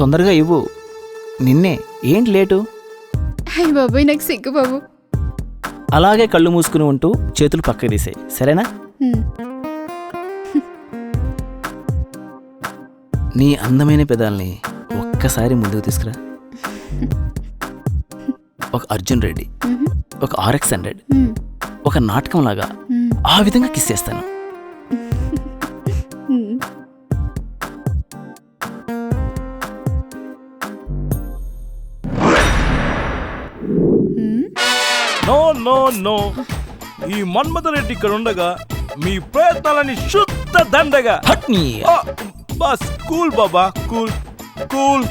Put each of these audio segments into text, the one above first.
తొందరగా ఇవ్వు. నిన్నే, ఏంటి లేటు? అయ్య బాబోయ్, నాకు సిగ్గు బాబు. అలాగే కళ్ళు మూసుకుని ఉంటూ చేతులు పక్కకి తీసేయి, సరేనా? నీ అందమైన పెదాల్ని ఒక్కసారి ముందుకు తీసుకురా. ఒక అర్జున్ రెడ్డి, ఒక RX-100, ఒక నాటకంలాగా ఆ విధంగా కిస్ చేస్తాను. నో నో నో, ఈ మన్మథరెడ్డి ఇక్కడ ఉండగా మీ ప్రయత్నాలని శుద్ధ దండగా. బస్ కూల్ బాబా, కూల్ కూల్.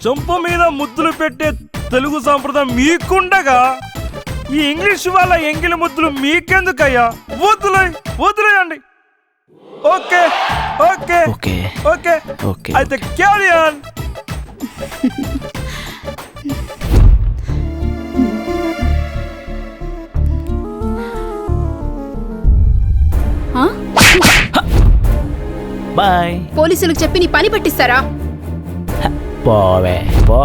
చంప మీద ముద్దులు పెట్టే తెలుగు సాంప్రదాయం మీకుండగా ఈ ఇంగ్లీష్ వాళ్ళ ఎంగిలి ముద్దులు మీకెందుకయ్యా? వదిలేయండి. Okay okay okay okay okay అయితే క్యారీ ఆన్. బాయ్. పోలీసులకు చెప్పి నీ పని పట్టిస్తారా? పోవే పో.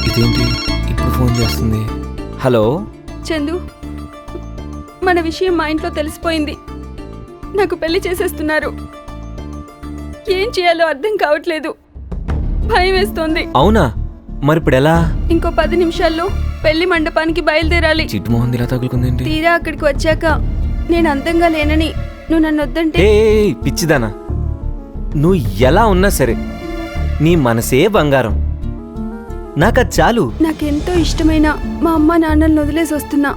ఇదేంటి ఇప్పుడు ఫోన్ చేస్తుంది? హలో చందు, మన విషయం మా ఇంట్లో తెలిసిపోయింది. నాకు పెళ్లి చేసేస్తున్నారు. ఏం చేయాలో అర్థం కావట్లేదు. భయం వేస్తోంది. అవునా? మరి ఇప్పుడు ఎలా? ఇంకో 10 నిమిషాల్లో పెళ్లి మండపానికి బయలుదేరాలి. చిట్టు మొహం ఇలా తగులుకుందేంటి? తీరా అక్కడికి వచ్చాక నేను అందంగా లేనని నువ్వు నన్ను వద్దంటే. ఏ పిచ్చిదానా, నువ్వు ఎలా ఉన్నా సరే నీ మనసే బంగారం. నాకది చాలు. నాకెంతో ఇష్టమైన మా అమ్మ నాన్నలను వదిలేసి వస్తున్నా.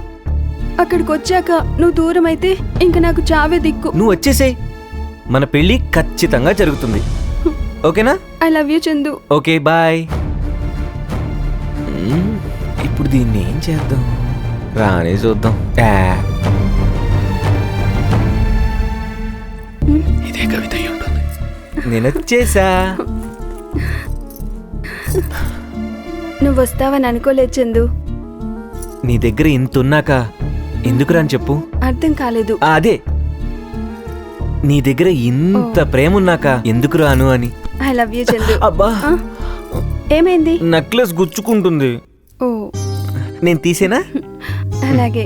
అక్కడికి వచ్చాక నువ్వు దూరం అయితే ఇంక నాకు చావే దిక్కు. నువ్వు వచ్చేసేయ్, మన పెళ్లి ఖచ్చితంగా జరుగుతుంది. ఓకేనా? I love you Chandu. Okay bye. ఇప్పుడు దీన్ని ఏం చేద్దాం? రానే చూద్దాం. ఇదే కవిత అయి ఉంటుంది. నేను వచ్చేసా. నువ్వు వస్తావని అనుకోలేదు చందు. నీ దగ్గర ఇంత ఉన్నాక ఎందుకురా అని చెప్పు. అర్థం కాలేదు. అదే, నీ దగ్గర ఇంత ప్రేమ ఉన్నాక ఎందుకు రాను అని. I love you Chandu. అబ్బా, ఏమైంది? నెక్లెస్ గుచ్చుకుంటుంది. ఓ, నేను తీసేనా? అలాగే.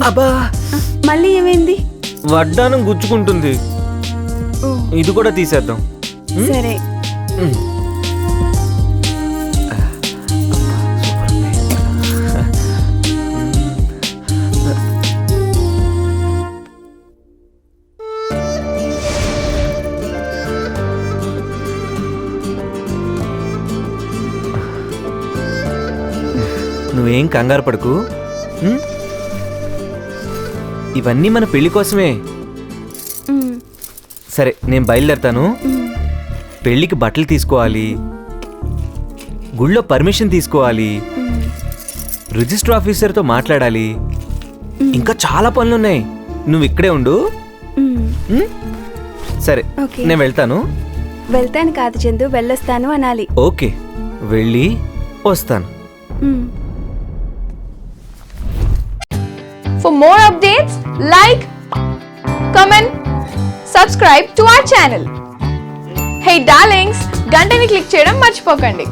అబ్బా, మళ్ళీ ఏమైంది? వడ్డానం గుచ్చుకుంటుంది. ఓ, ఇది కూడా తీసేద్దాం. సరే. నువ్వేం కంగారు పడకు. ఇవన్నీ మన పెళ్లి కోసమే. సరే, నేను బయలుదేరతాను. పెళ్లికి బట్టలు తీసుకోవాలి, గుళ్ళో పర్మిషన్ తీసుకోవాలి, రిజిస్టర్ ఆఫీసర్తో మాట్లాడాలి, ఇంకా చాలా పనులున్నాయి. నువ్వు ఇక్కడే ఉండు. సరే, నేను వెళ్తాను. వెళ్తాను కాదు చందు, వెళ్ళొస్తాను అనాలి. ఓకే, వెళ్ళి వస్తాను. For more updates, like, comment, subscribe to our channel. Hey darlings, గంటని click చేయడం మర్చిపోకండి.